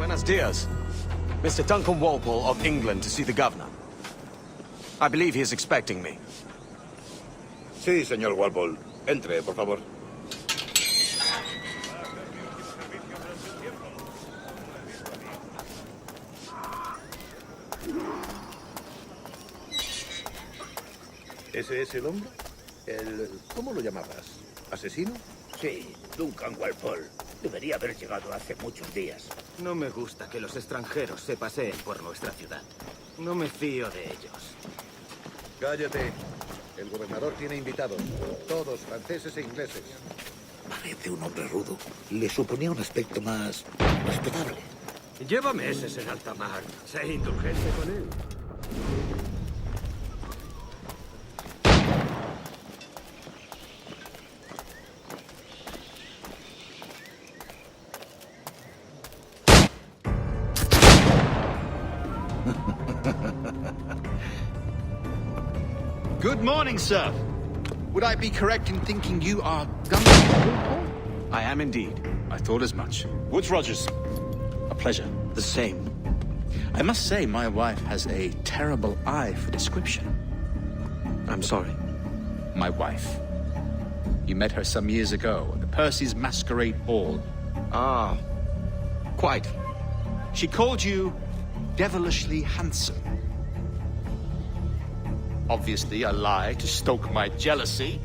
Buenos dias. Mr. Duncan Walpole of England to see the governor. I believe he is expecting me. Sí, señor Walpole. Entre, por favor. ¿Ese es el hombre? ¿Cómo lo llamabas? ¿Asesino? Sí, Duncan Walpole. Debería haber llegado hace muchos días. No me gusta que los extranjeros se paseen por nuestra ciudad. No me fío de ellos. Cállate. El gobernador tiene invitados. Todos franceses e ingleses. Parece un hombre rudo. Le suponía un aspecto más respetable. Lleva meses en alta mar. Sé indulgente con él. Good morning, sir. Would I be correct in thinking you are Duncan? I am indeed. I thought as much. Woods Rogers. A pleasure. The same. I must say, my wife has a terrible eye for description. I'm sorry. My wife. You met her some years ago at the Percy's Masquerade Ball. Ah, quite. She called you devilishly handsome. Obviously a lie to stoke my jealousy.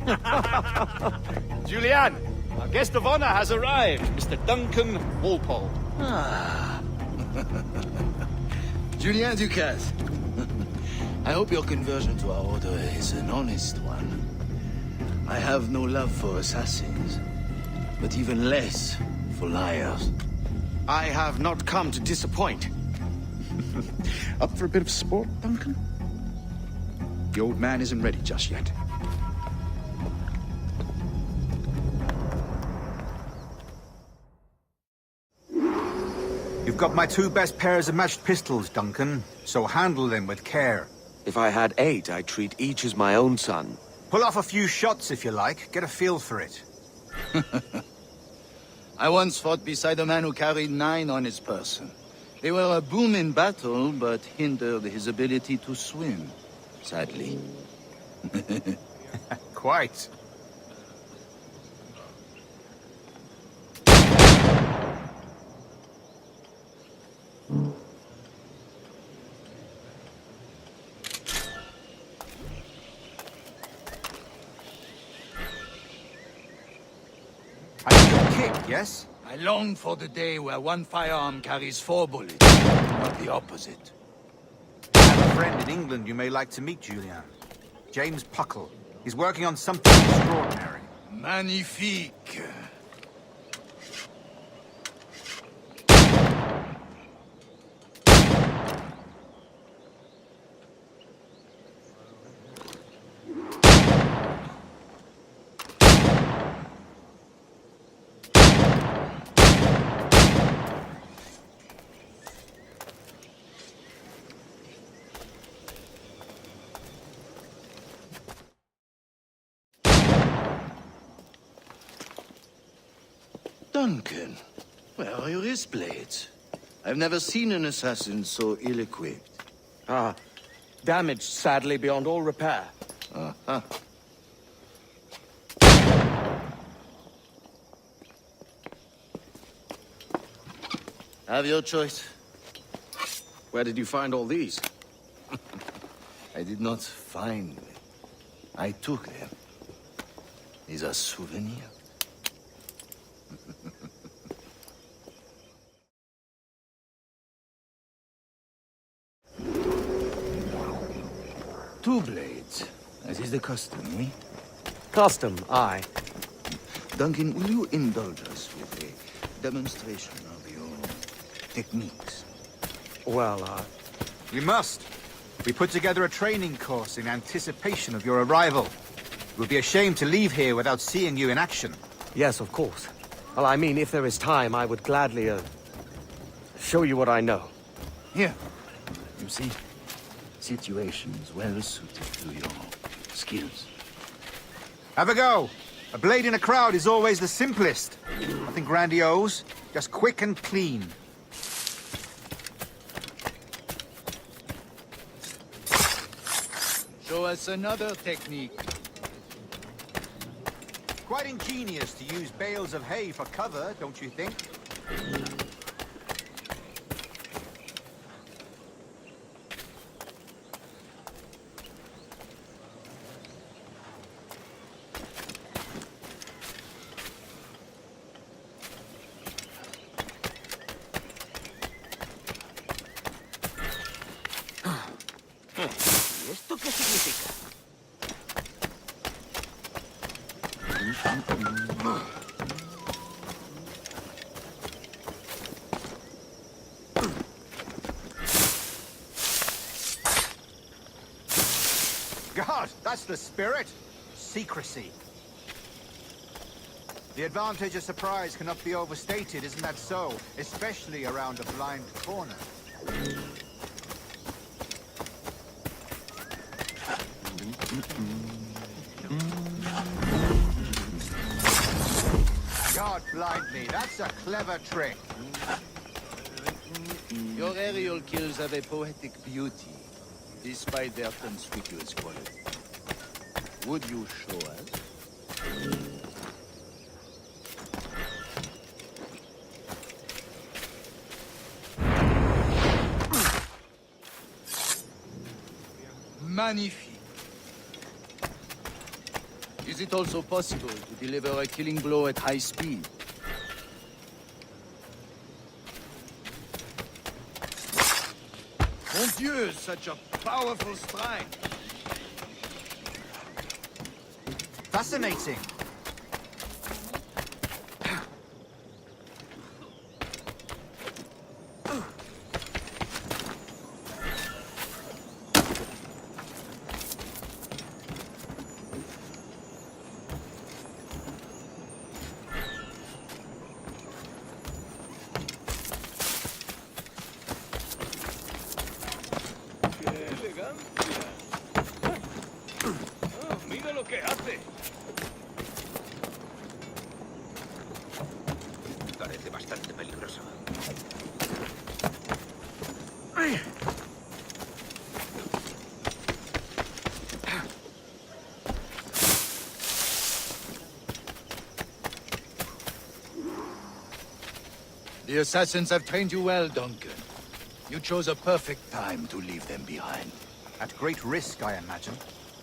Julianne, our guest of honor has arrived, Mr. Duncan Walpole. Ah. Julien Ducasse. I hope your conversion to our order is an honest one. I have no love for assassins, but even less for liars. I have not come to disappoint. Up for a bit of sport, Duncan? The old man isn't ready just yet. You've got my two best pairs of matched pistols, Duncan, so handle them with care. If I had 8, I'd treat each as my own son. Pull off a few shots if you like, get a feel for it. I once fought beside a man who carried 9 on his person. They were a boon in battle, but hindered his ability to swim, sadly. Quite. I need a kick, yes? I long for the day where one firearm carries 4 bullets, not the opposite. I have a friend in England you may like to meet, Julian. James Puckle. He's working on something extraordinary. Magnifique. Duncan, where are your wrist blades? I've never seen an assassin so ill-equipped. Ah, damaged sadly beyond all repair. Uh-huh. Have your choice. Where did you find all these? I did not find them. I took them. These are souvenirs. Two blades, as is the custom, eh? Custom, aye. Duncan, will you indulge us with a demonstration of your techniques? Well, We must. We put together a training course in anticipation of your arrival. It would be a shame to leave here without seeing you in action. yes, of course. Well, I mean, if there is time, I would gladly, show you what I know. Here, you see, situations well suited to your skills. Have a go. A blade in a crowd is always the simplest. Nothing grandiose, just quick and clean. Show us another technique. Quite ingenious to use bales of hay for cover, don't you think? ¿Y esto qué significa? God, that's the spirit. Secrecy. The advantage of surprise cannot be overstated, isn't that so? Especially around a blind corner. God blind me, that's a clever trick. Your aerial kills have a poetic beauty, despite their conspicuous quality. Would you show us? Magnifique. Is it also possible to deliver a killing blow at high speed? Mon Dieu, such a powerful strike! Fascinating. Mira lo que hace. Parece bastante peligroso. The assassins have trained you well, Duncan. You chose a perfect time to leave them behind. At great risk, I imagine.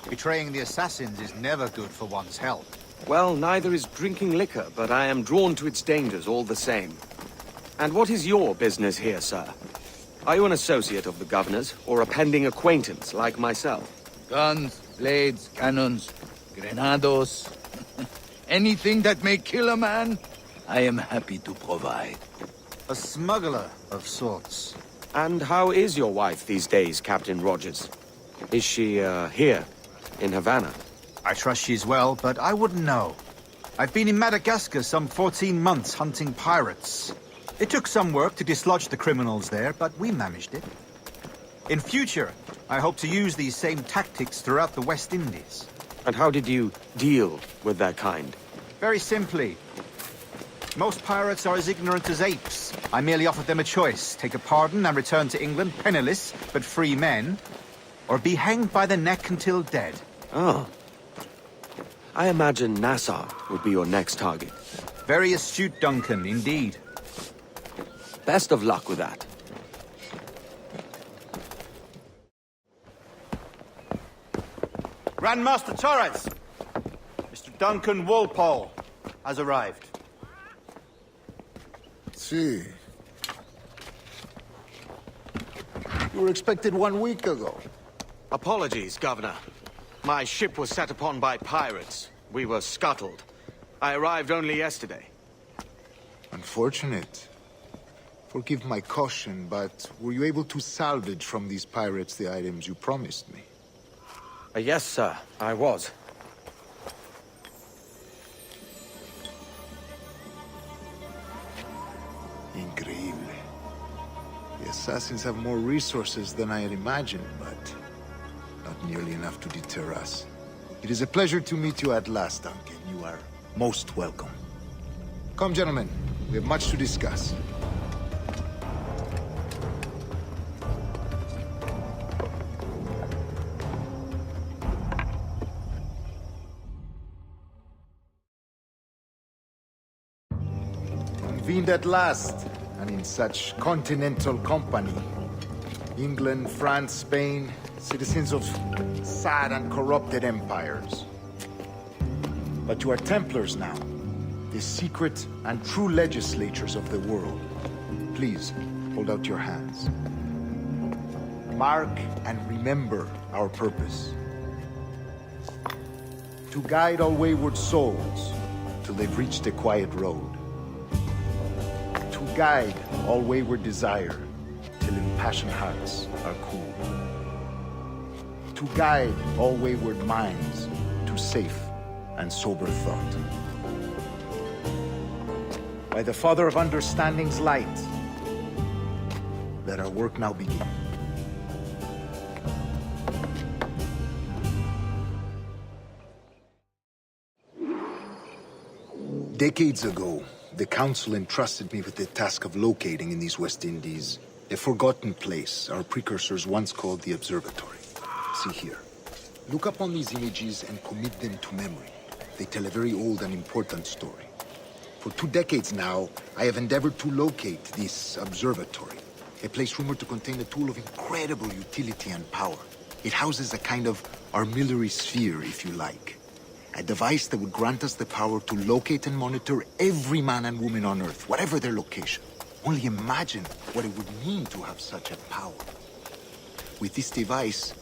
Betraying the assassins is never good for one's health. Well, neither is drinking liquor, but I am drawn to its dangers all the same. And what is your business here, sir? Are you an associate of the governor's, or a pending acquaintance like myself? Guns, blades, cannons, grenados. Anything that may kill a man, I am happy to provide. A smuggler of sorts. And how is your wife these days, Captain Rogers? Is she, here, in Havana? I trust she's well, but I wouldn't know. I've been in Madagascar some 14 months hunting pirates. It took some work to dislodge the criminals there, but we managed it. In future, I hope to use these same tactics throughout the West Indies. And how did you deal with that kind? Very simply. Most pirates are as ignorant as apes. I merely offered them a choice. Take a pardon and return to England penniless, but free men. Or be hanged by the neck until dead. Oh. I imagine Nassau would be your next target. Very astute, Duncan, indeed. Best of luck with that. Grandmaster Torres! Mr. Duncan Walpole has arrived. See. You were expected 1 week ago. Apologies, Governor. My ship was set upon by pirates. We were scuttled. I arrived only yesterday. Unfortunate. Forgive my caution, but were you able to salvage from these pirates the items you promised me? Yes, sir, I was. Increíble. The assassins have more resources than I had imagined, but not nearly enough to deter us. It is a pleasure to meet you at last, Duncan. You are most welcome. Come, gentlemen. We have much to discuss. found at last, and in such continental company. England, France, Spain, citizens of sad and corrupted empires. But you are Templars now, the secret and true legislators of the world. Please, hold out your hands. Mark and remember our purpose. To guide all wayward souls till they've reached a quiet road. To guide all wayward desire till impassioned hearts are cool. To guide all wayward minds to safe and sober thought. By the Father of Understanding's light, let our work now begin. Decades ago, the Council entrusted me with the task of locating in these West Indies a forgotten place our precursors once called the Observatory. See here. Look upon these images and commit them to memory. They tell a very old and important story. For 2 decades now, I have endeavored to locate this observatory, a place rumored to contain a tool of incredible utility and power. It houses a kind of armillary sphere, if you like. A device that would grant us the power to locate and monitor every man and woman on Earth, whatever their location. Only imagine what it would mean to have such a power. With this device,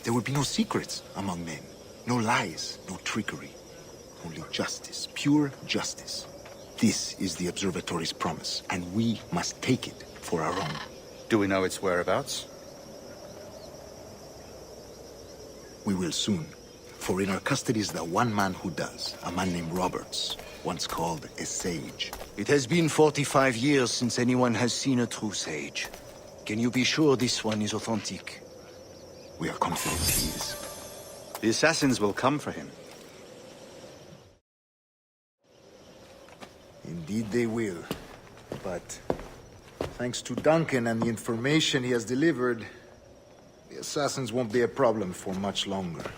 there would be no secrets among men, no lies, no trickery. Only justice, pure justice. This is the Observatory's promise, and we must take it for our own. Do we know its whereabouts? We will soon. For in our custody is the one man who does, a man named Roberts, once called a sage. It has been 45 years since anyone has seen a true sage. Can you be sure this one is authentic? We are confident he is. The assassins will come for him. Indeed they will. But thanks to Duncan and the information he has delivered, the assassins won't be a problem for much longer.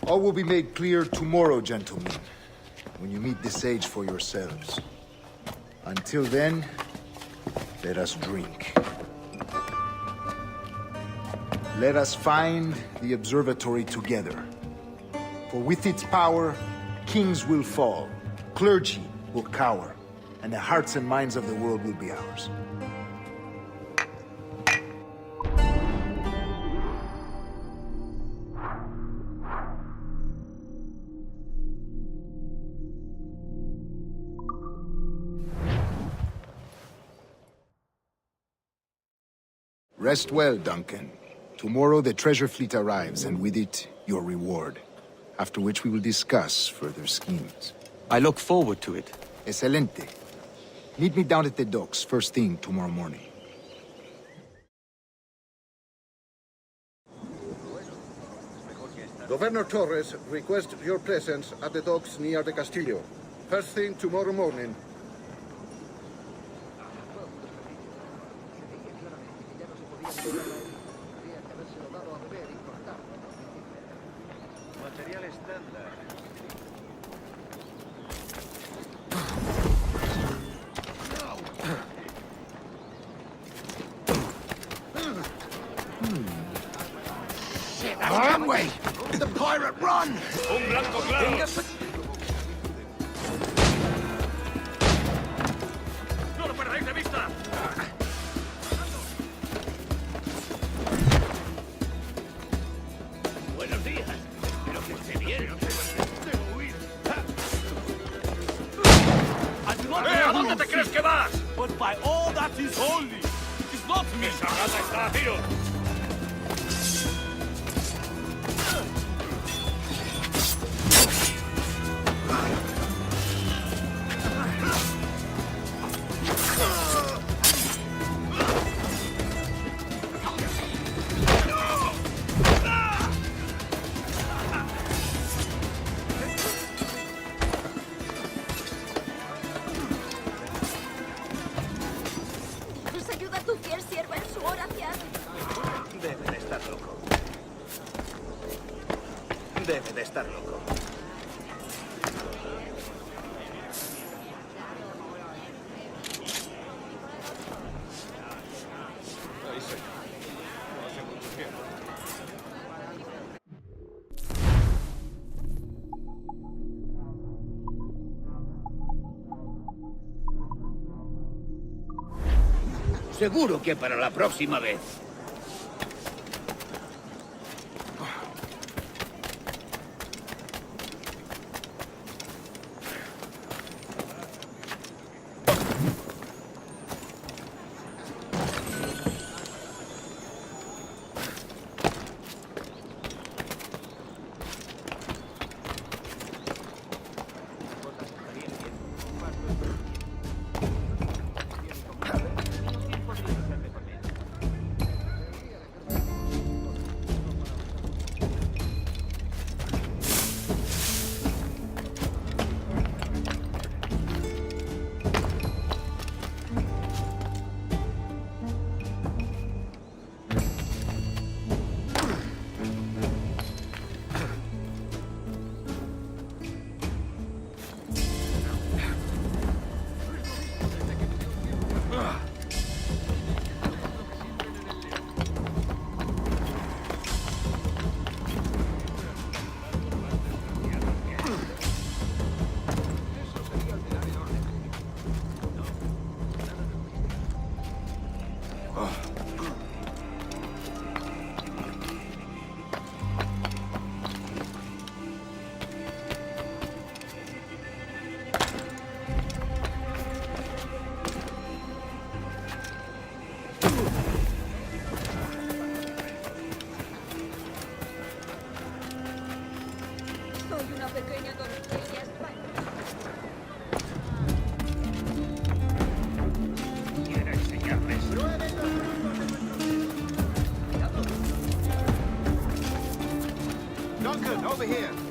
All will be made clear tomorrow, gentlemen, when you meet the sage for yourselves. Until then, let us drink. Let us find the observatory together. For with its power, kings will fall, clergy will cower, and the hearts and minds of the world will be ours. Rest well, Duncan. Tomorrow the treasure fleet arrives, and with it, your reward. After which we will discuss further schemes. I look forward to it. Excelente. Meet me down at the docks first thing tomorrow morning. Governor Torres requests your presence at the docks near the Castillo. First thing tomorrow morning. Runway! The pirate run! ¿A dónde te crees que vas? But by all that is holy, it is not me. Esa rata está a tiro. Debe de estar loco. Seguro que para la próxima vez. Soy una pequeña doncella española. Quiero enseñarles. Duncan, over here.